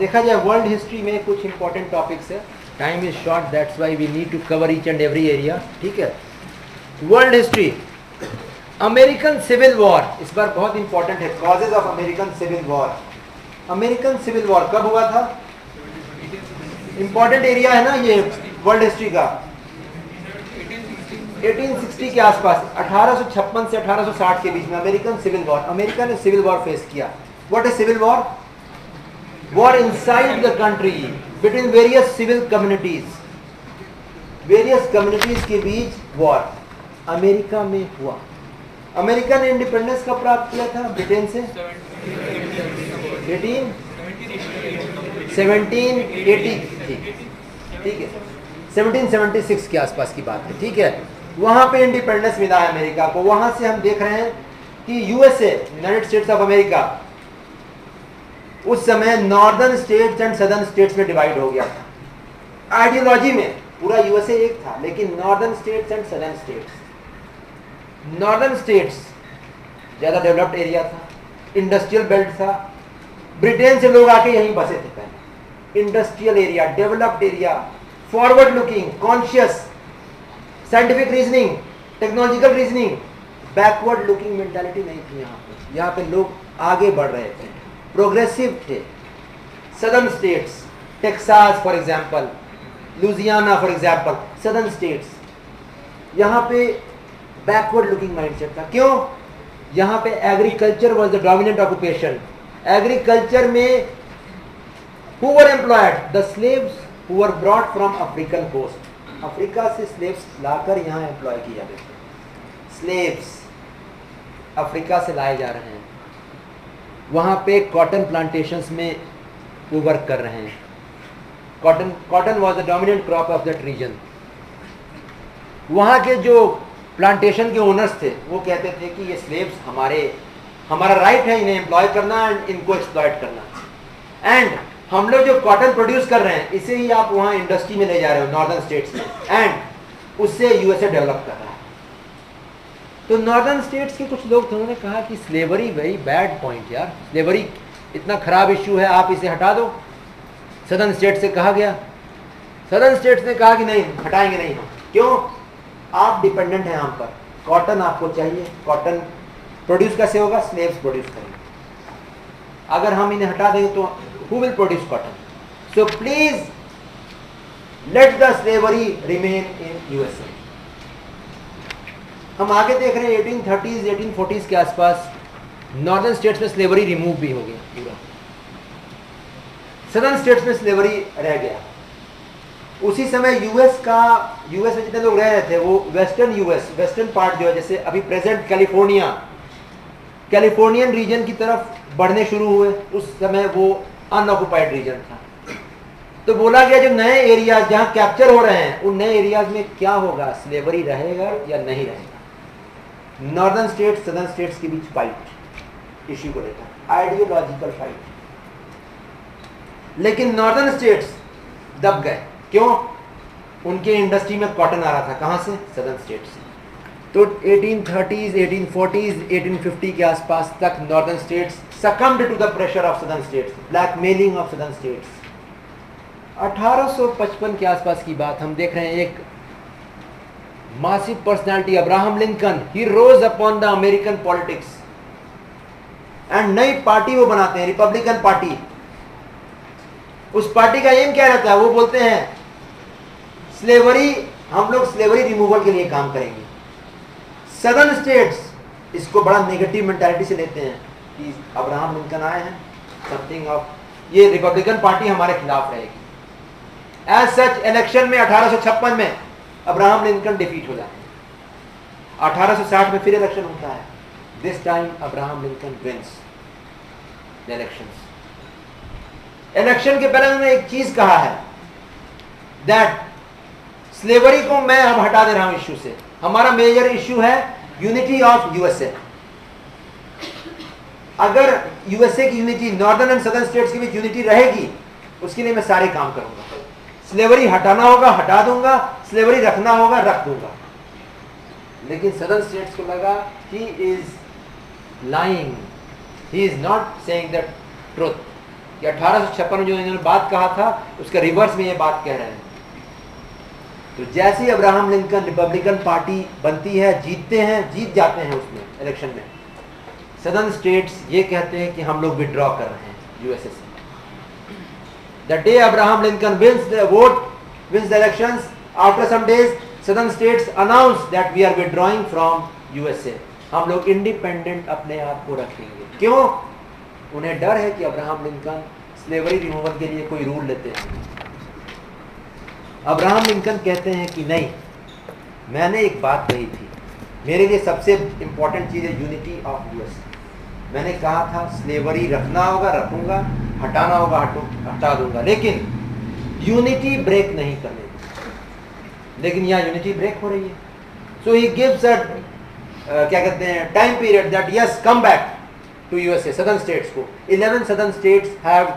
देखा जाए world history में कुछ इंपॉर्टेंट टॉपिक्स है, time is short, that's why we need to cover each and every area, ठीक है। World history, American civil war इस बार बहुत इंपॉर्टेंट है, causes of American civil war. American civil war कब हुआ था? इंपॉर्टेंट एरिया है ना ये वर्ल्ड हिस्ट्री का। 1860 के आसपास, 1856 से 1860 के बीच में अमेरिकन सिविल वॉर, अमेरिका ने सिविल वॉर फेस किया। What is civil war? War inside the country between various civil communities, various communities के बीच वॉर अमेरिका में हुआ। अमेरिका ने इंडिपेंडेंस कब प्राप्त किया था ब्रिटेन से? 1780, ठीक है, 1776 के आसपास की बात है, ठीक है। वहां पे इंडिपेंडेंस मिला है अमेरिका को। वहां से हम देख रहे हैं कि USA, United states of America, उस समय northern states and southern states में डिवाइड हो गया था। आइडियोलॉजी में पूरा यूएसए एक था, लेकिन northern states and southern states, northern states ज्यादा डेवलप्ड एरिया था, इंडस्ट्रियल बेल्ट था, ब्रिटेन से लोग आके यहीं बसे थे पहले। Industrial area, developed area, forward looking, conscious, scientific reasoning, technological reasoning, backward looking mentality नहीं थी यहाँ पे। यहाँ पे लोग आगे बढ़ रहे थे, प्रोग्रेसिव थे। Southern states, Texas for example, Louisiana for example, southern states, यहाँ पे बैकवर्ड लुकिंग माइंडसेट था। क्यों? यहाँ पे agriculture was the dominant occupation. Agriculture में who were employed? The slaves who were brought from African coast. Africa से slaves लाकर यहाँ एम्प्लॉय किए जाते थे। स्लेव्स अफ्रीका से लाए जा रहे हैं, वहाँ पे कॉटन प्लांटेशंस में वो वर्क कर रहे हैं। Cotton was the dominant crop of that region. वहाँ के जो प्लांटेशन के ओनर्स थे वो कहते थे कि ये स्लेव्स हमारा राइट है इन्हें एम्प्लॉय करना एंड इनको एक्सप्लॉयट करना, एंड हम लोग जो कॉटन प्रोड्यूस कर रहे हैं इसे ही आप वहाँ इंडस्ट्री में ले जा रहे हो नॉर्दर्न स्टेट्स में, एंड उससे यूएसए डेवलप कर रहा है। तो नॉर्दर्न स्टेट्स के कुछ लोग थे, उन्होंने कहा कि स्लेवरी वेरी बैड पॉइंट यार, स्लेवरी इतना खराब इश्यू है, आप इसे हटा दो। सदर्न स्टेट से कहा गया, सदर्न स्टेट्स ने कहा कि नहीं, हटाएंगे नहीं हम। क्यों? आप डिपेंडेंट हैं हम पर, कॉटन आपको चाहिए, कॉटन प्रोड्यूस कैसे होगा? स्लेव्स प्रोड्यूस करेंगे। अगर हम इन्हें हटा देंगे तो who will produce cotton? So please let the slavery remain in USA. हम आगे देख रहे हैं 1830s 1840s के आसपास नॉर्दर्न स्टेट्स में स्लेवरी रिमूव भी हो गया पूरा, सदर्न स्टेट्स में स्लेवरी रह गया। उसी समय यूएस में जितने लोग रह रहे थे वो वेस्टर्न यूएस, वेस्टर्न पार्ट जो है, जैसे अभी प्रेजेंट कैलिफोर्नियन रीजन की तरफ बढ़ने शुरू हुए। उस समय वो अनऑक्युपाइड रीजन था। तो बोला गया जो नए एरियाज जहां कैप्चर हो रहे हैं उन नए एरियाज में क्या होगा, स्लेवरी रहेगा या नहीं रहेगा। नॉर्दर्न स्टेट्स सदर्न स्टेट्स के बीच फाइट इश्यू को लेकर, आइडियोलॉजिकल फाइट। लेकिन नॉर्दर्न स्टेट्स दब गए। क्यों? उनके इंडस्ट्री में कॉटन आ रहा था, कहां से? सदर्न स्टेट से। तो 1830s 1840s 1850 के आसपास तक northern states succumbed to the pressure of southern states, blackmailing of southern states। 1855 के आसपास की बात हम देख रहे हैं। एक massive personality Abraham Lincoln, he rose upon the American politics and नई पार्टी वो बनाते हैं, रिपब्लिकन पार्टी। उस पार्टी का एम क्या रहता है? वो बोलते हैं स्लेवरी, हम लोग स्लेवरी रिमूवल के लिए काम करेंगे। सदर्न स्टेट्स इसको बड़ा नेगेटिव मेंटालिटी से लेते हैं कि अब्राहम लिंकन आए हैं, समथिंग ऑफ, ये रिपब्लिकन पार्टी हमारे खिलाफ रहेगी। एज सच इलेक्शन में 1856 में अब्राहम लिंकन डिफीट हो जाते हैं। 1860 में फिर इलेक्शन होता है, this time Abraham Lincoln wins the elections. Election के पहले उन्होंने एक चीज कहा है, दैट स्लेवरी को मैं अब हटा दे रहा हूं इश्यू से। हमारा मेजर इश्यू है यूनिटी ऑफ यूएसए। अगर यूएसए की unity, northern and southern states के बीच यूनिटी रहेगी, उसके लिए मैं सारे काम करूंगा। स्लेवरी हटाना होगा हटा दूंगा, स्लेवरी रखना होगा रख दूंगा। लेकिन सदर्न स्टेट्स को लगा he is lying, he is not saying the truth. कि 1856 में जो इन्होंने बात कहा था उसका रिवर्स में ये बात कह रहे हैं। तो जैसे ही अब्राहम लिंकन रिपब्लिकन पार्टी बनती है, जीतते हैं, जीत जाते हैं उसमें इलेक्शन में, सदर्न स्टेट्स ये कहते हैं कि हम लोग विड्रॉ कर रहे हैं यूएसए से। The day Abraham Lincoln wins the elections, after some days southern states announce that we are withdrawing from USA. हम लोग इंडिपेंडेंट अपने आप को रखेंगे। क्यों? उन्हें डर है कि अब्राहम लिंकन स्लेवरी रिमूवल के लिए कोई रूल लेते हैं। अब्राहम लिंकन कहते हैं कि नहीं, मैंने एक बात कही थी, मेरे लिए सबसे इंपॉर्टेंट चीज़ है यूनिटी ऑफ यूएस। मैंने कहा था स्लेवरी रखना होगा रखूंगा, हटाना होगा हटा दूंगा, लेकिन यूनिटी ब्रेक नहीं करने दी। लेकिन यहाँ यूनिटी ब्रेक हो रही है। सो ही गिव्स अ क्या कहते हैं time period that yes come back to USA. Southern states को 11 southern states have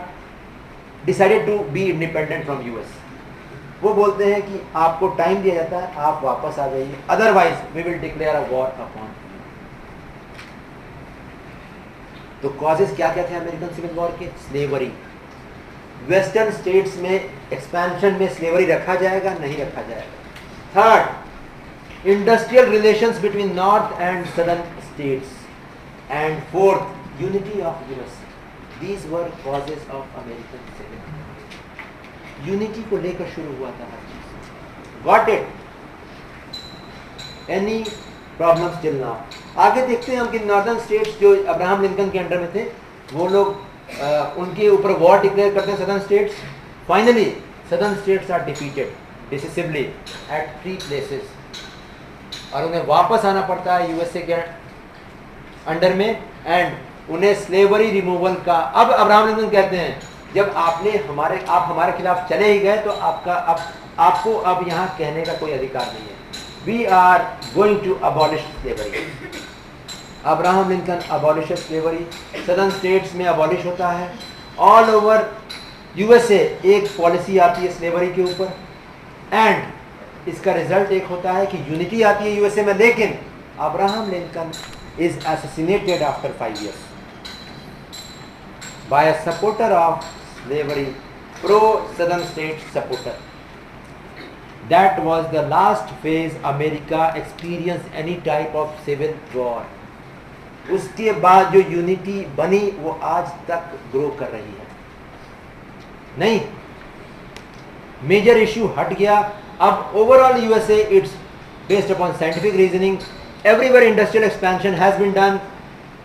decided to be independent from US. वो बोलते हैं कि आपको टाइम दिया जाता है, आप वापस आ जाइए, otherwise we will declare a war upon. तो कॉजेस क्या क्या थे अमेरिकन सिविल वॉर के? स्लेवरी। वेस्टर्न स्टेट्स में एक्सपेंशन में स्लेवरी रखा जाएगा नहीं रखा जाएगा। Third, industrial relations between north and southern states, and fourth, unity of US. These were causes of American civil war. Unity को लेकर शुरू हुआ था हर चीज। Got it? Any problem still now? आगे देखते हैं हम कि नॉर्दर्न स्टेट्स जो अब्राहम लिंकन के अंडर में थे, वो लोग उनके ऊपर वॉर डिक्लेयर करते हैं southern states. Finally southern states are defeated decisively at 3 places, और उन्हें वापस आना पड़ता है यूएसए के अंडर में, एंड उन्हें स्लेवरी रिमूवल का। अब अब्राहम लिंकन कहते हैं जब आप हमारे खिलाफ चले ही गए तो आपको अब यहाँ कहने का कोई अधिकार नहीं है। We are going to abolish slavery. Abraham Lincoln abolish slavery. Southern states में अबॉलिश होता है। ऑल ओवर यूएसए एक पॉलिसी आती है स्लेवरी के ऊपर, एंड इसका रिजल्ट एक होता है कि यूनिटी आती है यूएसए में। लेकिन Abraham Lincoln is assassinated after 5 years by a supporter of slavery, pro-southern state supporter. That was the last phase America experienced any type of civil war. उसके बाद जो यूनिटी बनी वो आज तक ग्रो कर रही है। नहीं, मेजर इश्यू हट गया। अब overall USA it's based upon scientific reasoning. Everywhere industrial expansion has been done.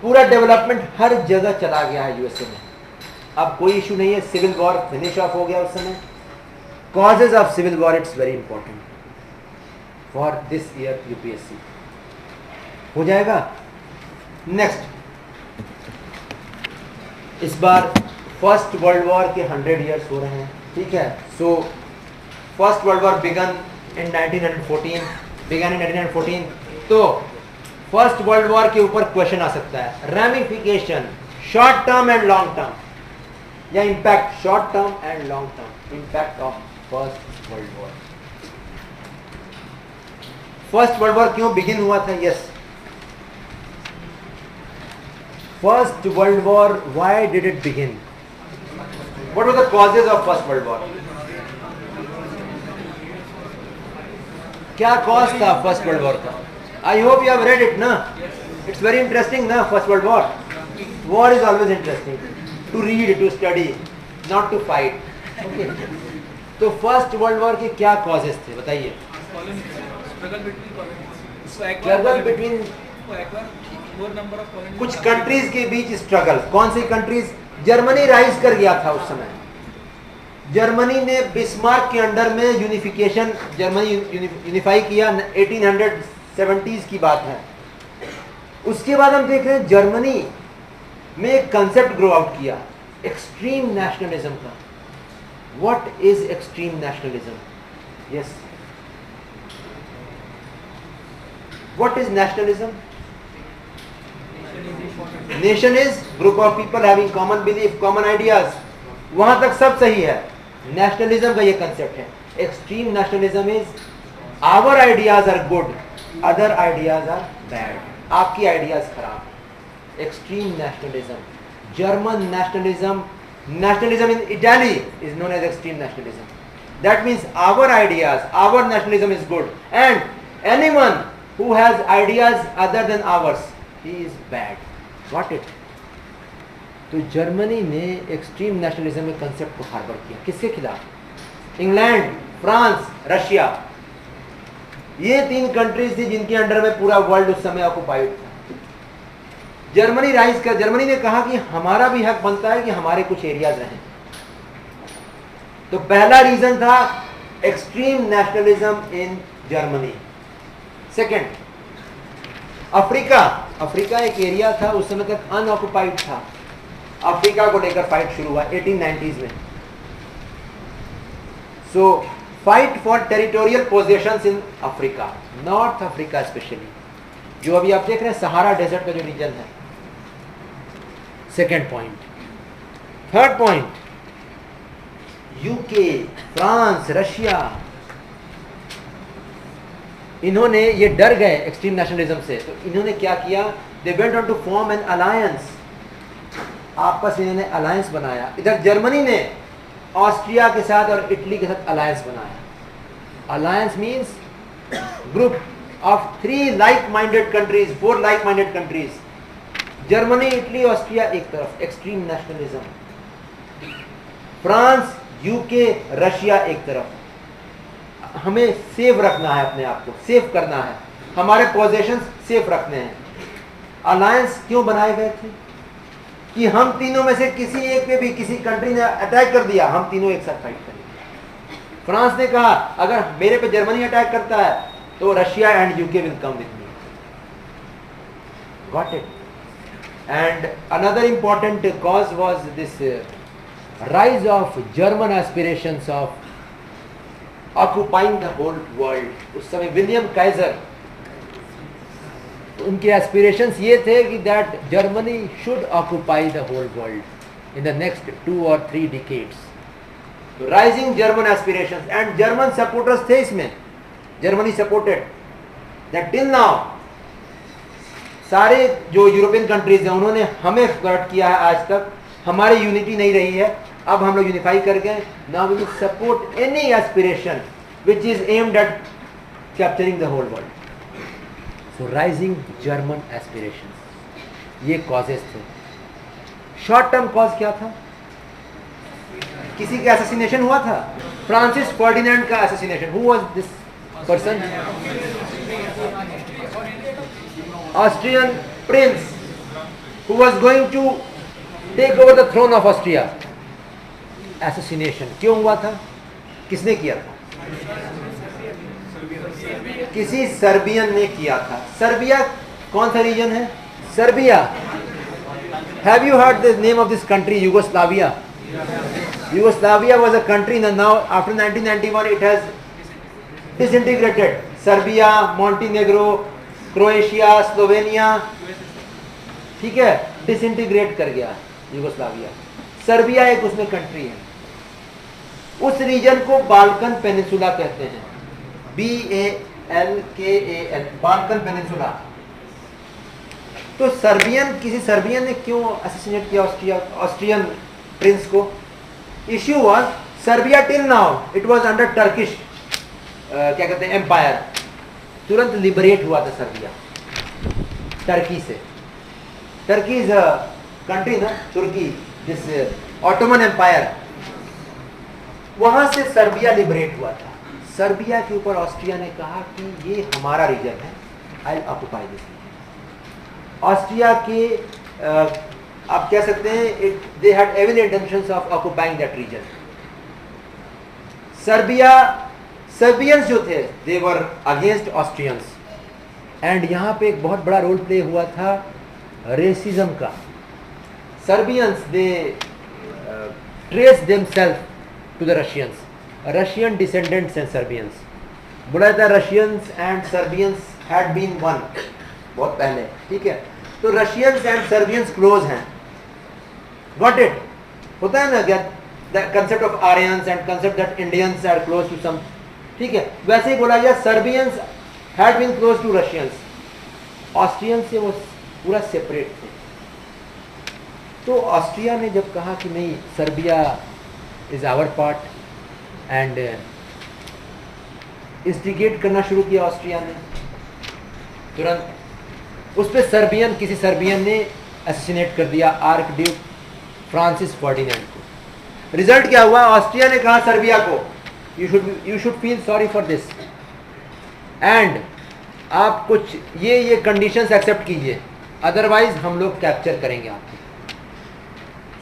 पूरा डेवलपमेंट हर जगह चला गया है यूएसए में। अब कोई इशू नहीं है। सिविल वॉर फिनिश ऑफ हो गया उस समय। Causes of civil war, it's very important for this year UPSC. हो जाएगा। नेक्स्ट, इस बार फर्स्ट वर्ल्ड वॉर के 100 years हो रहे हैं। ठीक है। So First world War began in 1914। तो फर्स्ट वर्ल्ड वॉर के ऊपर क्वेश्चन आ सकता है, ramification short term and long term, या impact short term and long term impact of First world War. First world War क्यों बिगिन हुआ था? Yes, First world War, why did it begin? What were the causes of First world War? क्या cause था First world War का? I hope you have read it ना। It's very interesting ना First world War. War is always interesting to read, to study, not to fight. Okay, तो first world war के क्या causes थे बताइए? Struggle between कुछ countries के बीच struggle. कौन सी कंट्रीज? जर्मनी राइज कर गया था उस समय। जर्मनी ने बिस्मार्क के अंडर में यूनिफिकेशन, जर्मनी यूनिफाई किया। 1870s की बात है। उसके बाद हम देख रहे हैं जर्मनी में एक कंसेप्ट ग्रो आउट किया, एक्सट्रीम नेशनलिज्म का। What is extreme nationalism? Yes, what is nationalism? Nation is group of people having common belief, common ideas. वहां तक सब सही है। नेशनलिज्म का ये कंसेप्ट है। Extreme nationalism is our ideas are good, other ideas are bad. आपकी ideas खराब। Extreme nationalism, German nationalism Nationalism in Italy is known as extreme nationalism. That means our ideas, our nationalism is good, and anyone who has ideas other than ours, he is bad. Got it? तो Germany ने extreme nationalism के concept को harbour किया. किसके खिलाफ? England, France, Russia. ये 3 countries थी जिनके अंडर में पूरा वर्ल्ड उस समय ऑक्युपाइड था. जर्मनी ने कहा कि हमारा भी हक बनता है कि हमारे कुछ एरियाज रहें. तो पहला रीजन था extreme nationalism in Germany. Second, Africa एक एरिया था, उस समय तक अनऑक्युपाइड था. अफ्रीका को लेकर फाइट शुरू हुआ 1890s में. So fight for territorial possessions in Africa, North Africa specially, जो अभी आप देख रहे हैं सहारा डेजर्ट का जो रीजन है. Second point. Third point, UK, France, Russia, इन्होंने ये डर गए एक्सट्रीम नेशनलिज्म से, तो इन्होंने क्या किया? They went on to form an alliance. आपस में इन्होंने अलायंस बनाया. इधर जर्मनी ने ऑस्ट्रिया के साथ और इटली के साथ अलायंस बनाया. Alliance means group of 3 like minded countries, 4 like minded countries. Germany, Italy, Austria एक तरफ extreme nationalism, France, UK, Russia एक तरफ. हमें सेफ रखना है, अपने आप को सेफ करना है, हमारे पोजेशंस सेफ रखने हैं. अलायंस क्यों बनाए गए थे? कि हम तीनों में से किसी एक पे भी किसी कंट्री ने अटैक कर दिया, हम तीनों एक साथ फाइट करेंगे. फ्रांस ने कहा अगर मेरे पे जर्मनी अटैक करता है तो Russia and UK will come with me. Got it? And another important cause was this rise of German aspirations of occupying the whole world. उस समय विलियम काइजर, उनके एस्पिरेशंस ये थे कि that Germany should occupy the whole world in the next 2 or 3 decades. Rising German aspirations and German supporters थे इसमें. Germany supported that till now. सारे जो यूरोपियन कंट्रीज हैं उन्होंने हमें फ्लर्ट किया है आज तक. हमारी यूनिटी नहीं रही है, अब हम लोग यूनिफाई कर गए. Now we will support any aspiration which is aimed at capturing the whole world. So rising German aspirations, ये कॉजेस थे. शॉर्ट टर्म कॉज क्या था? किसी का असैसिनेशन हुआ था. फ्रांसिस फर्डिनेंड का assassination. Who was this person? Austrian prince who was going to take over the throne of Austria. Assassination क्यों हुआ था? किसने किया था? किसी सर्बियन ने किया था. सर्बिया कौन सा रीजन है? Serbia. Have you heard the name of this country? Yugoslavia. Yugoslavia was a country, now after 1991 it has disintegrated. Serbia, Montenegro, Croatia, Slovenia, ठीक है, डिसइंटीग्रेट कर गया यूगोस्लाविया. सर्बिया एक उसमें कंट्री है. उस रीजन को बाल्कन पेनिनसुला कहते हैं. BALKAN, Balkan peninsula. तो किसी सर्बियन ने क्यों असैसिनेट किया ऑस्ट्रियन प्रिंस को? Issue was Serbia till now it was under Turkish क्या कहते हैं एम्पायर. तुरंत लिबरेट हुआ था सर्बिया टर्की से. टर्की इज अ कंट्री ना, तुर्की, दिस ऑटोमन एम्पायर. वहां से सर्बिया लिबरेट हुआ था. सर्बिया के ऊपर ऑस्ट्रिया ने कहा कि ये हमारा रीजन है, I will occupy this. Austria के आप कह सकते हैं they had evil intentions of occupying that region. Serbians जो थे they were against Austrians. And यहाँ पे एक बहुत बड़ा रोल प्ले हुआ था रेसिज्म का. Serbians they trace themself to the Russians. Russian descendants and Serbians. बोला जाता है Russians and Serbians had been one बहुत पहले, ठीक है. तो रशियंस एंड सर्बियंस क्लोज हैं. Got it? होता है ना क्या the concept of Aryans and concept that Indians are close to some, ठीक है. वैसे ही बोला गया Serbians had been close to Russians. Austrians से वो पूरा सेपरेट थे. तो ऑस्ट्रिया ने जब कहा कि नहीं, Serbia is our part and instigate करना शुरू किया ऑस्ट्रिया ने तुरंत। उस पर किसी सर्बियन ने असैसिनेट कर दिया आर्क ड्यूक फ्रांसिस फर्डिनेंड को। रिजल्ट क्या हुआ? ऑस्ट्रिया ने कहा सर्बिया को, you should feel sorry for this and आप कुछ ये कंडीशंस एक्सेप्ट कीजिए, अदरवाइज हम लोग कैप्चर करेंगे आपको।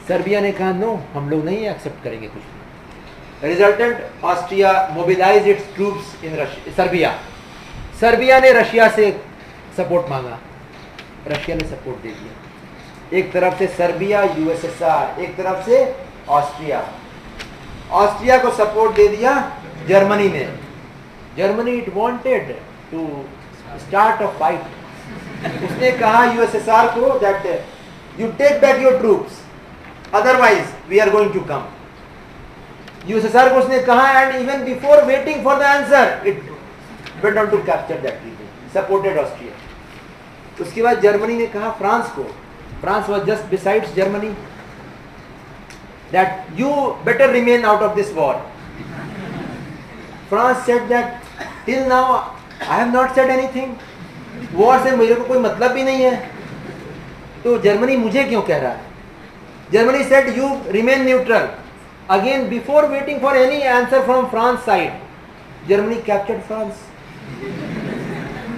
सर्बिया ने कहा नो, हम लोग नहीं एक्सेप्ट करेंगे कुछ भी। Resultant Austria mobilise its troops in Serbia. Serbia ने रशिया से सपोर्ट मांगा, रशिया ने सपोर्ट दे दिया। एक तरफ से सर्बिया यूएसएसआर, एक तरफ से ऑस्ट्रिया। ऑस्ट्रिया को सपोर्ट दे दिया जर्मनी ने। Germany it wanted to start a fight. उसने कहा यूएसएसआर को that you take back your troops, otherwise we are going to come. USSR को उसने कहा and even before waiting for the answer it went on to capture that region, supported Austria. उसके बाद Germany ने कहा France को, France was just besides Germany, that you better remain out of this war. France said that till now I have not said anything. War से मेरे को कोई मतलब भी नहीं है, तो जर्मनी मुझे क्यों कह रहा है? Germany said you remain neutral. Again, before waiting for any answer from France side, Germany captured France.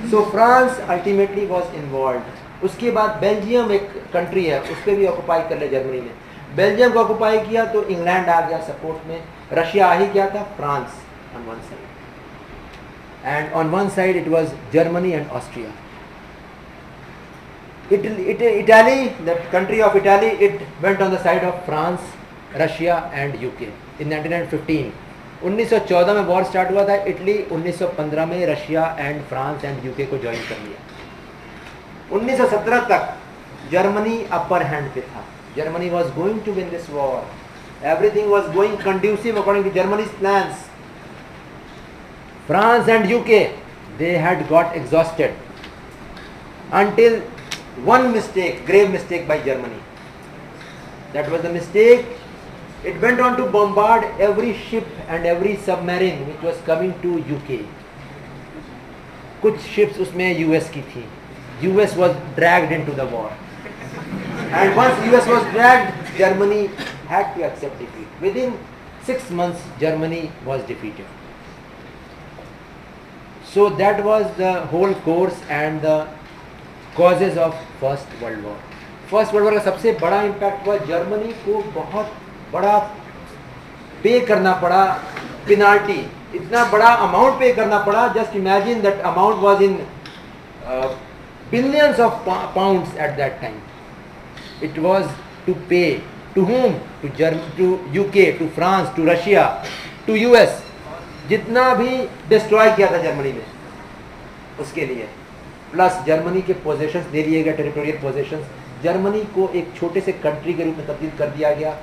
So France ultimately was involved. उसके बाद बेल्जियम एक कंट्री है, उस पर भी ऑक्युपाई कर लिया जर्मनी ने। बेल्जियम को ऑक्युपाई किया तो इंग्लैंड आ गया सपोर्ट में। रशिया आ ही क्या था? France on one side and on one side it was Germany and Austria. Italy, the country of Italy, it went on the side of France, Russia and UK in 1915. 1914 में war start हुआ था, Italy 1915 में Russia and France and UK को join कर लिया। 1917 तक Germany upper hand पे था। Germany was going to win this war. Everything was going conducive according to Germany's plans. France and UK, they had got exhausted until one mistake, grave mistake by Germany. That was the mistake. It went on to bombard every ship and every submarine which was coming to UK. कुछ ships उसमें US की थी. US was dragged into the war. And once US was dragged, Germany had to accept defeat. Within 6 months, Germany was defeated. So that was the whole course and the causes of First World War. First World War का सबसे बड़ा impact हुआ, Germany को बहुत बड़ा पे करना पड़ा पेनाल्टी, इतना बड़ा अमाउंट पे करना पड़ा। Just imagine that amount was in billions of pounds at that time. It was to pay to whom? To UK, to France, to Russia, to US. जितना भी डिस्ट्रॉय किया था जर्मनी ने उसके लिए, प्लस जर्मनी के पोजेशंस दे दिए गए, टेरिटोरियल पोजेशंस। जर्मनी को एक छोटे से कंट्री के रूप में तब्दील कर दिया गया।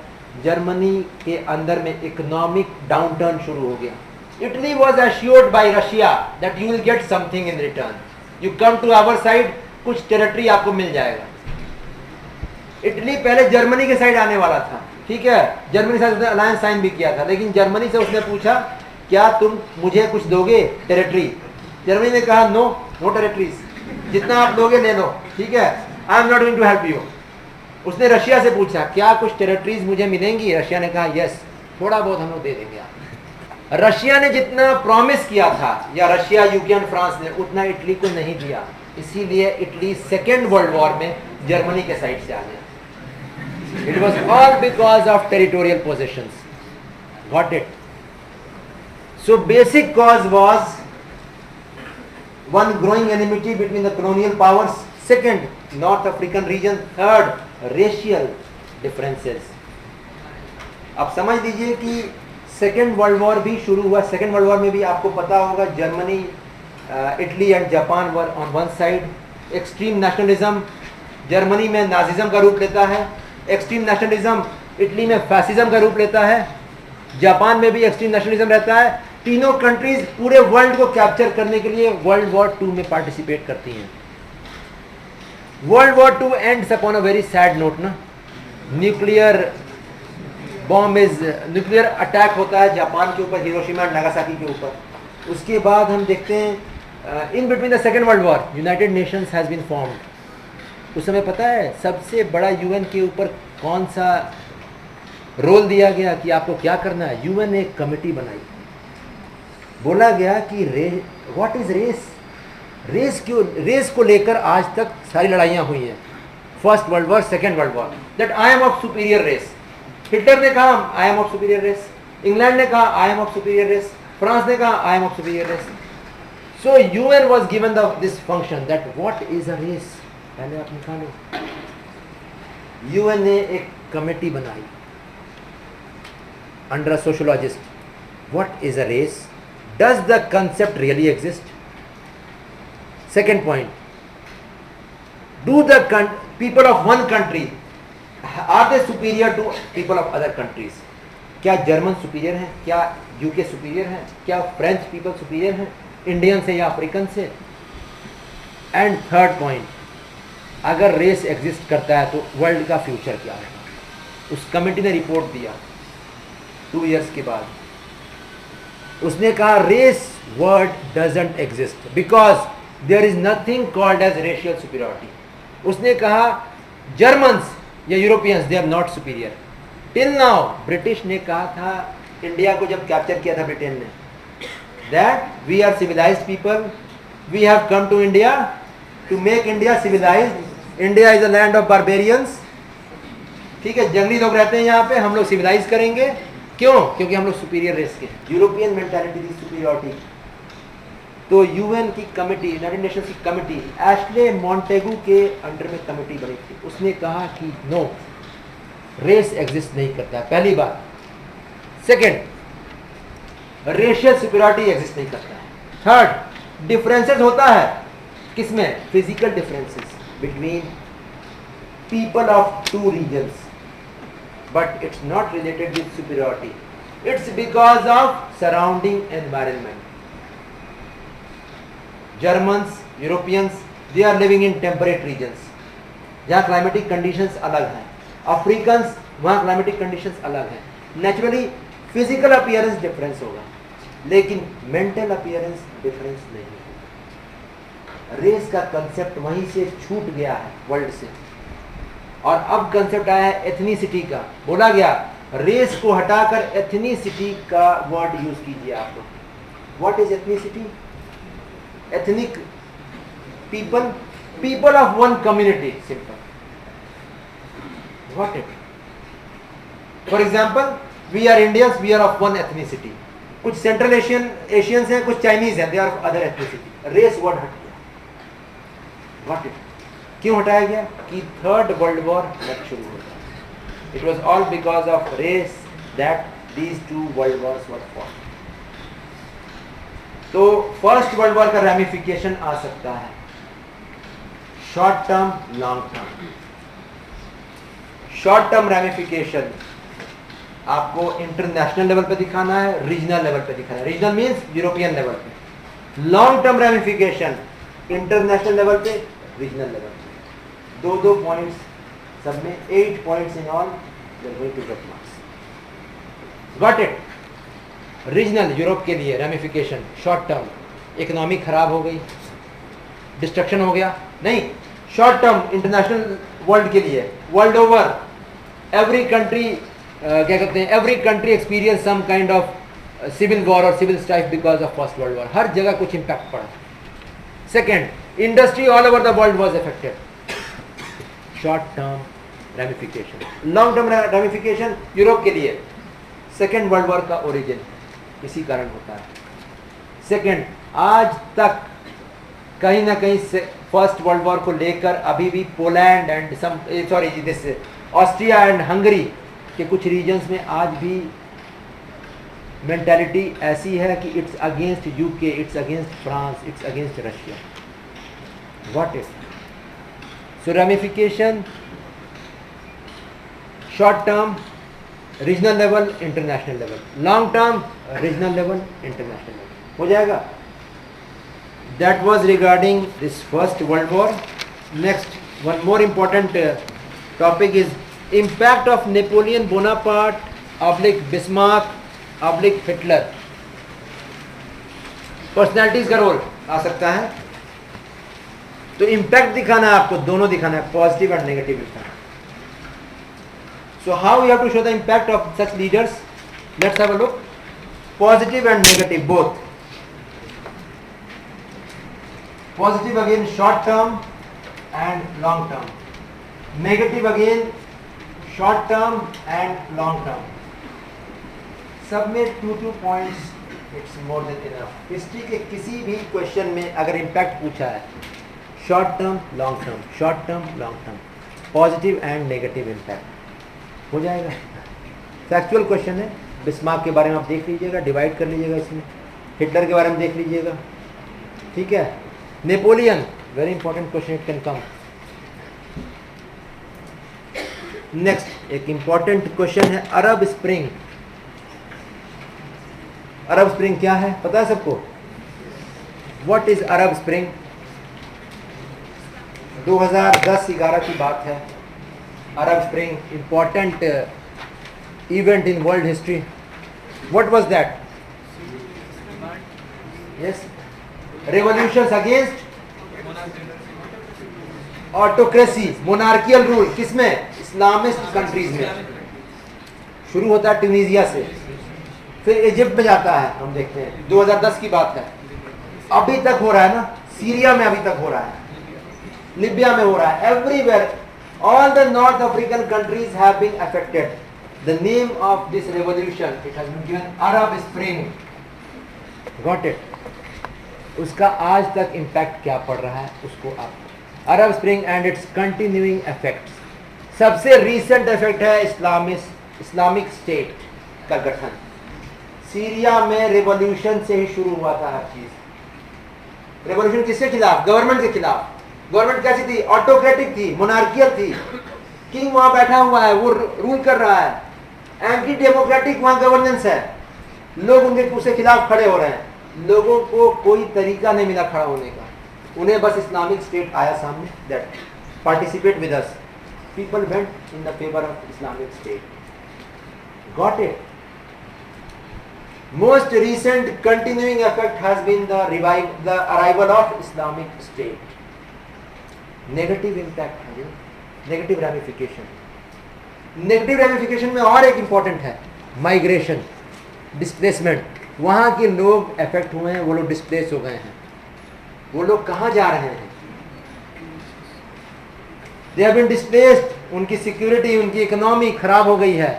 जर्मनी के अंदर में इकोनॉमिक डाउनटर्न शुरू हो गया। Italy was assured by Russia that you will get something in return, you come to our side, कुछ टेरिटरी आपको मिल जाएगा। इटली पहले जर्मनी के साइड आने वाला था, ठीक है, जर्मनी के साथ उसने अलायंस साइन भी किया था, लेकिन जर्मनी से उसने पूछा क्या तुम मुझे कुछ दोगे टेरिटरी? जर्मनी ने कहा नो, नो टेरिटरीज, जितना आप दोगे ले लो, ठीक है, I am not going to help you. उसने रशिया से पूछा क्या कुछ टेरिटरीज मुझे मिलेंगी? रशिया ने कहा यस, थोड़ा बहुत हम लोग दे देंगे आप। रशिया ने जितना प्रॉमिस किया था, या रशिया, यूके एंड फ्रांस ने, उतना इटली को नहीं दिया। इसीलिए इटली सेकेंड वर्ल्ड वॉर में जर्मनी के साइड से आ गया। It was all because of territorial possessions. Got it? So basic cause was one, growing enmity between the colonial powers. Second, North African region. Third, racial differences. अब समझ लीजिए कि second world war भी शुरू हुआ। Second world war में भी आपको पता होगा Germany, Italy and Japan were on one side. Extreme nationalism Germany में नाजिज्म का रूप लेता है, एक्सट्रीम नेशनलिज्म इटली में फैसिज्म का रूप लेता है, जापान में भी एक्सट्रीम नेशनलिज्म रहता है। तीनों कंट्रीज पूरे वर्ल्ड को कैप्चर करने के लिए वर्ल्ड वॉर 2 में पार्टिसिपेट करती हैं। World war 2 ends upon a very sad note ना, न्यूक्लियर बॉम्ब न्यूक्लियर अटैक होता है जापान के ऊपर, हिरोशिमा और नागासाकी के ऊपर। उसके बाद हम देखते हैं in between the second world war United Nations has been formed. उस समय पता है सबसे बड़ा यूएन के ऊपर कौन सा रोल दिया गया कि आपको क्या करना है? यूएन ने एक कमेटी बनाई, बोला गया कि व्हाट इज रेस को लेकर आज तक सारी लड़ाइयाँ हुई हैं, first world war, second world war, that I am of superior race. Hitler ने कहा I am of superior race, England ने कहा I am of superior race, France ने कहा I am of superior race. So UN was given this function that what is a race. पहले आप निकालो, UN ने एक कमेटी बनाई under a sociologist, what is a race, does the concept really exist. Second point, do the people of one country are they superior to people of other countries? क्या German superior हैं, क्या UK superior हैं, क्या French people superior हैं Indian से या African से। And third point, अगर रेस एग्जिस्ट करता है तो वर्ल्ड का फ्यूचर क्या है। उस कमेटी ने रिपोर्ट दिया 2 इयर्स के बाद, उसने कहा race word doesn't exist because there is nothing called as racial superiority. उसने कहा जर्मन्स या Europeans they are not superior till now. British ने कहा था इंडिया को जब कैप्चर किया था ब्रिटेन ने, that we are civilised people, we have come to India to make India civilised, India is a land of barbarians. ठीक है, जंगली लोग रहते हैं यहाँ पे, हम लोग सिविलाइज करेंगे। क्यों? क्योंकि हम लोग सुपीरियर रेस के, यूरोपियन मेंटालिटी थी सुपीरियरिटी। तो यूएन की कमेटी, यूनाइटेड नेशंस की कमेटी, एशले मॉन्टेगू के अंडर में कमेटी बनी थी। उसने कहा कि नो, रेस एग्जिस्ट नहीं करता है, पहली बात। सेकंड, रेशियल सुपीरियरिटी एग्जिस्ट नहीं करता है। थर्ड, डिफरेंसेस होता है किसमें? Physical differences between people of two reasons, but it's not related with superiority, it's because of surrounding environment. Germans, Europeans, they are living in temperate regions, जहाँ climatic conditions अलग हैं। Africans, वहाँ climatic conditions अलग हैं। Naturally, physical appearance difference होगा, लेकिन mental appearance difference नहीं होगा। रेस का कंसेप्ट वहीं से छूट गया है वर्ल्ड से, और अब कंसेप्ट आया है एथनिसिटी का। बोला गया रेस को हटाकर एथनिसिटी का वर्ड यूज कीजिए आप लोग। What is ethnicity? Ethnic people of one community, simple. Got it? For example, we are Indians, we are of one ethnicity. कुछ सेंट्रल एशियंस हैं, कुछ चाइनीज हैं, they are of other ethnicity. Race word हट गया। Got it? क्यों हटाया गया? कि थर्ड वर्ल्ड वॉर शुरू हो गया। It was all because of race that these two world wars were fought. तो फर्स्ट वर्ल्ड वॉर का रैमिफिकेशन आ सकता है short term, long term. Short term ramification आपको इंटरनेशनल लेवल पे दिखाना है, रीजनल लेवल पे दिखाना है। रीजनल मींस यूरोपियन लेवल पे। Long term ramification international level पे, रीजनल लेवल पे। 2 पॉइंट्स सब में, 8 points in all, you are going to get marks. Got it? Regional Europe के लिए रैमिफिकेशन शॉर्ट टर्म, इकोनॉमी खराब हो गई, डिस्ट्रक्शन हो गया, नहीं। शॉर्ट टर्म इंटरनेशनल वर्ल्ड के लिए, वर्ल्ड ओवर एवरी कंट्री क्या कहते हैं, every country experience some kind of civil war और civil strike because of First world War. हर जगह कुछ इंपैक्ट पड़ा। Second, industry all over the world was affected. Short term ramification. Long term ramification Europe के लिए Second world War का origin इसी कारण होता है। सेकेंड, आज तक कहीं ना कहीं से फर्स्ट वर्ल्ड वॉर को लेकर अभी भी Poland and this Austria and Hungary के कुछ रीजन्स में आज भी मेंटालिटी ऐसी है कि it's against UK, it's against France, it's against Russia. What is so ramification short term, regional level, international level. Long term, regional level, international level. हो जाएगा? That was regarding this First world War. Next, one more important topic is impact of Napoleon Bonaparte oblique Bismarck oblique Hitler. Personalities का role आ सकता है। तो impact दिखाना है आपको, दोनों दिखाना है, positive and negative impact. So how you have to show the impact of such leaders? Let's have a look. Positive and negative both. Positive again short term and long term, negative again short term and long term. सब में 2 points, it's more than enough. History के किसी भी question में अगर impact पूछा है, short term long term, short term long term, positive and negative impact हो जाएगा। फैक्चुअल क्वेश्चन है। बिस्मार्क के बारे में आप देख लीजिएगा, डिवाइड कर लीजिएगा इसमें। हिटलर के बारे में देख लीजिएगा, ठीक है। Napoleon, very important question, it can come. Next एक इंपॉर्टेंट क्वेश्चन है अरब स्प्रिंग। अरब स्प्रिंग क्या है पता है सबको? What is Arab spring? 2010-11 की बात है। Arab Spring important event in world history. What was that? Yes, revolutions against autocracy, monarchical rule. किसमें? इस्लामिस्ट कंट्रीज में। शुरू होता है ट्यूनीजिया से, फिर इजिप्ट में जाता है, हम देखते हैं 2010 की बात है। अभी तक हो रहा है ना, सीरिया में अभी तक हो रहा है, लिबिया में हो रहा है, everywhere all the North African countries have been affected. The name of this revolution, it has been given Arab Spring. Got it? उसका आज तक इम्पैक्ट क्या पड़ रहा है उसको आप, Arab Spring and its continuing effects. सबसे रीसेंट इफेक्ट है इस्लामिक स्टेट का गठन। सीरिया में रेवोल्यूशन से ही शुरू हुआ था हर चीज। रेवोल्यूशन किसके खिलाफ? गवर्नमेंट के खिलाफ। गवर्नमेंट कैसी थी? ऑटोक्रेटिक थी, मोनार्कियल थी। किंग वहां बैठा हुआ है, वो रूल कर रहा है, एंटी डेमोक्रेटिक वहां गवर्नेंस है। लोग उनके खिलाफ खड़े हो रहे हैं। लोगों को कोई तरीका नहीं मिला खड़ा होने का, उन्हें बस इस्लामिक स्टेट आया सामने, that participate with us. People went in the favour of Islamic state. Got it? Most recent continuing effect has been the arrival of Islamic State. Negative impact है, negative ramification. Negative ramification में और एक important है, migration, displacement. वहाँ के लोग affect हुए हैं, वो लोग displace हो गए हैं। वो लोग कहाँ जा रहे हैं? They have been displaced. उनकी security, उनकी economy खराब हो गई है।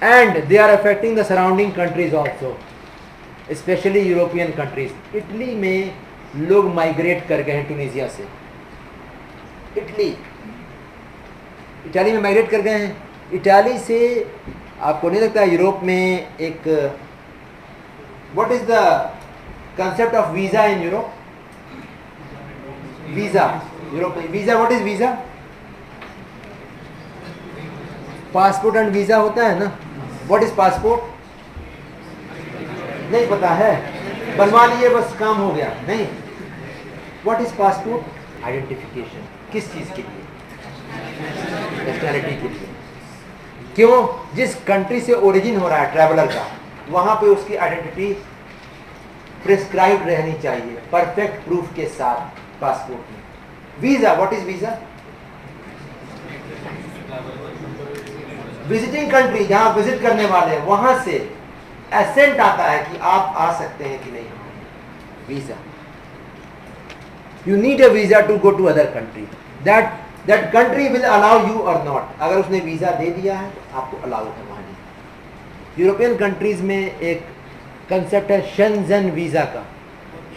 And they are affecting the surrounding countries also, especially European countries. Italy में लोग माइग्रेट कर गए हैं ट्यूनीजिया से। इटाली में माइग्रेट कर गए हैं। इटाली से आपको नहीं लगता यूरोप में एक, what is the concept of visa in Europe? Visa, Europe में visa, what is visa? Passport and visa होता है ना। What is passport? नहीं पता है, बनवा लिए बस काम हो गया। नहीं, व्हाट इज पासपोर्ट? आइडेंटिफिकेशन। किस चीज के लिए? नेशनैलिटी के लिए। क्यों? जिस कंट्री से ओरिजिन हो रहा है ट्रैवलर का, वहां पे उसकी आइडेंटिटी प्रिस्क्राइब्ड रहनी चाहिए, परफेक्ट प्रूफ के साथ पासपोर्ट में। Visa, what is visa? Visiting country, जहां विजिट करने वाले हैं वहां से एसेंट आता है कि आप आ सकते हैं कि नहीं। Visa, you need a visa to go to other country. That country will allow you और नॉट। अगर उसने वीजा दे दिया है तो आपको अलाउ है वहां। यूरोपियन कंट्रीज में एक कंसेप्ट है शेंजेन वीजा का।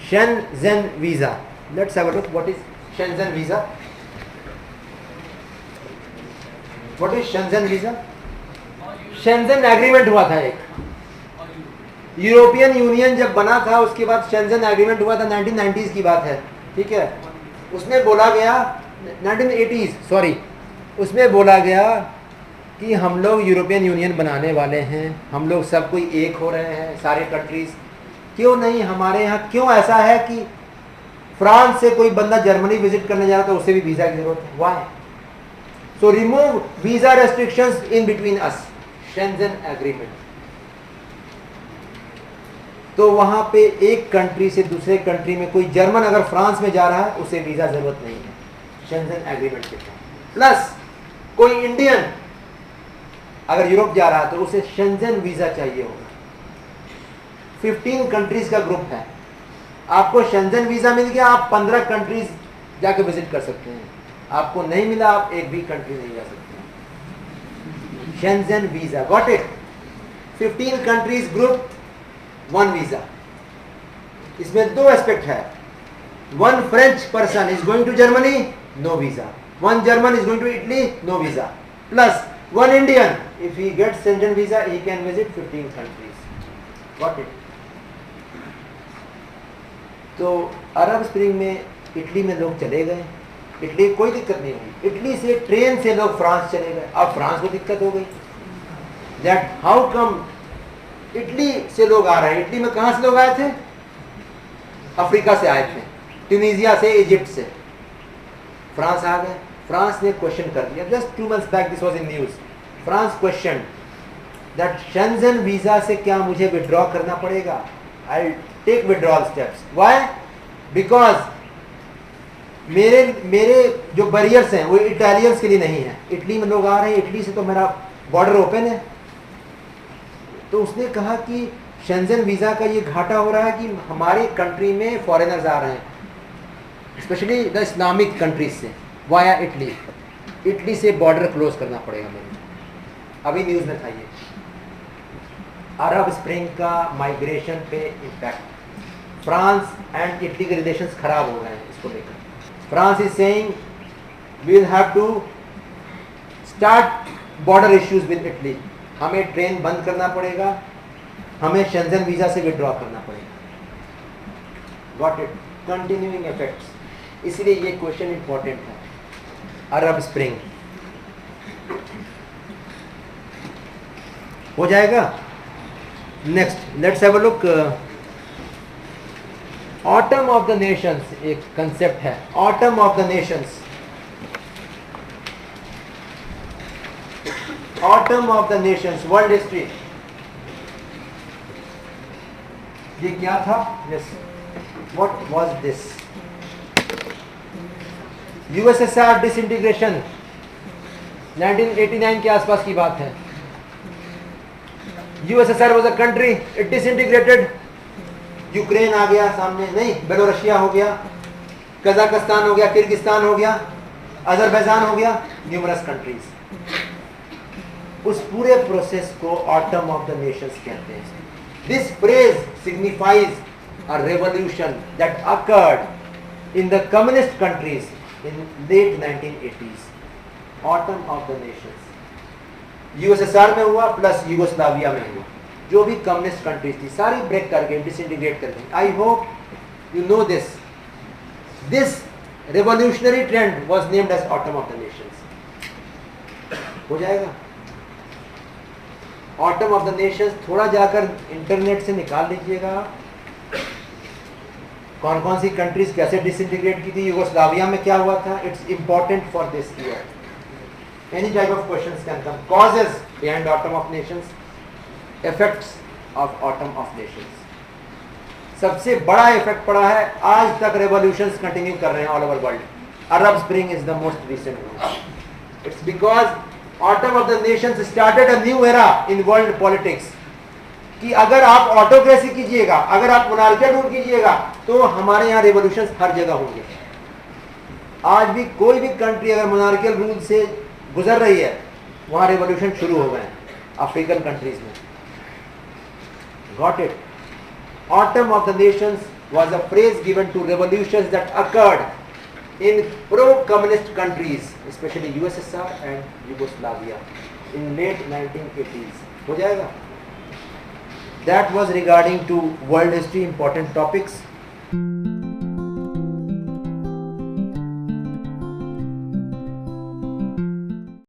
Shenzhen visa, let's have a look. What is Shenzhen visa? What is Shenzhen visa? Shenzhen agreement हुआ था एक, यूरोपियन यूनियन जब बना था उसके बाद शेंजेन एग्रीमेंट हुआ था, 1990s की बात है, ठीक है। उसमें बोला गया 1980s, सॉरी, उसमें बोला गया कि हम लोग यूरोपियन यूनियन बनाने वाले हैं, हम लोग सब कोई एक हो रहे हैं, सारे कंट्रीज। क्यों नहीं? हमारे यहाँ क्यों ऐसा है कि फ्रांस से कोई बंदा जर्मनी विजिट करने जा रहा है तो उसे भी वीज़ा की जरूरत है? Y? So remove visa restrictions in between us. Schengen Agreement. तो वहां पे एक कंट्री से दूसरे कंट्री में कोई जर्मन अगर फ्रांस में जा रहा है उसे वीजा जरूरत नहीं है, शेंजन एग्रीमेंट के तहत। प्लस कोई इंडियन अगर यूरोप जा रहा है तो उसे शेंजन वीजा चाहिए होगा। 15 कंट्रीज का ग्रुप है, आपको शेंजन वीजा मिल गया, आप 15 कंट्रीज जाके विजिट कर सकते हैं। आपको नहीं मिला, आप एक भी कंट्री नहीं जा सकते। Schengen visa, got it? 15 countries group, 1 visa. इसमें 2 एस्पेक्ट है। 1 French person is going to Germany, no visa. 1 German is going to Italy, no visa. Plus 1 Indian, if he gets Schengen visa he can visit 15 countries. Got it? तो Arab spring में Italy में लोग चले गए, Italy कोई दिक्कत नहीं हुई। इटली से ट्रेन से लोग फ्रांस चले गए, अब फ्रांस को दिक्कत हो गई। दैट हाउ कम इटली से लोग आ रहे हैं। इटली में कहां से लोग आए थे? अफ्रीका से आए थे, ट्यूनीजिया से, इजिप्ट से। फ्रांस आ गए। फ्रांस ने क्वेश्चन कर दिया, just 2 months back this was in news. France question that Schengen visa से क्या मुझे विड्रॉ करना पड़ेगा? I take withdrawal steps. Why? Because मेरे जो बैरियर्स हैं वो इटालियंस के लिए नहीं है। इटली में लोग आ रहे हैं, इटली से तो मेरा बॉर्डर ओपन है। तो उसने कहा कि शेंजन वीजा का ये घाटा हो रहा है कि हमारी कंट्री में फॉरेनर्स आ रहे हैं, स्पेशली द इस्लामिक कंट्रीज से, वाया इटली। इटली से बॉर्डर क्लोज करना पड़ेगा मेरे। अभी न्यूज में था ये अरब स्प्रिंग का माइग्रेशन पे इम्पैक्ट। फ्रांस एंड इटली के रिलेशंस खराब हो रहे हैं इसको लेकर। France is saying we will have to start border issues with Italy. हमें ट्रेन बंद करना पड़ेगा, हमें शेंजन वीजा से विड्रॉ करना पड़ेगा। Got it? Continuing effects. इसलिए ये क्वेश्चन इंपॉर्टेंट है। अरब स्प्रिंग हो जाएगा। Next let's have a look. Autumn of the Nations एक कंसेप्ट है। Autumn of the Nations, Autumn of the Nations, world history. ये क्या था? Yes, what was this? USSR disintegration 1989 के आसपास की बात है। USSR was a country, it disintegrated. Ukraine आ गया सामने, नहीं, बेलोरसिया हो गया, कजाकिस्तान हो गया, किर्गिस्तान हो गया, अजरबैजान हो गया, न्यूमरस कंट्रीज। उस पूरे प्रोसेस को ऑटम ऑफ द नेशंस कहते हैं। This phrase signifies a revolution that occurred in the communist countries in late 1980s। Autumn of the nations USSR में हुआ, प्लस यूगोस्लाविया में हुआ। जो भी कम्युनिस्ट कंट्रीज थी सारी ब्रेक कर गई, डिसइंटीग्रेट कर गई। I hope you know this. This revolutionary trend was named as autumn of the nations. हो जाएगा? ऑटम ऑफ द नेशंस थोड़ा जाकर इंटरनेट से निकाल लीजिएगा, कौन कौन सी कंट्रीज कैसे डिसइंटीग्रेट की थी, यूगोस्लाविया में क्या हुआ था। It's important for this year. Any type of questions can come. Causes behind autumn of Nations, effects of autumn of Nations. सबसे बड़ा इफेक्ट पड़ा है, आज तक रेवोल्यूशंस कंटिन्यू कर रहे हैं all over world. Arab spring is the most recent one. It's because autumn of the Nations started a new era in world politics. कि अगर आप ऑटोक्रेसी कीजिएगा, अगर आप मोनार्कियल रूल कीजिएगा, तो हमारे यहाँ रेवोल्यूशंस हर जगह होंगे। आज भी कोई भी कंट्री अगर मोनार्कियल रूल से गुजर रही है, वहां रेवोल्यूशन शुरू हो गए हैं अफ्रीकन कंट्रीज में। Got it? Autumn of the Nations was a phrase given to revolutions that occurred in pro-communist countries, especially USSR and Yugoslavia in late 1980s. हो जाएगा? That was regarding to world history important topics.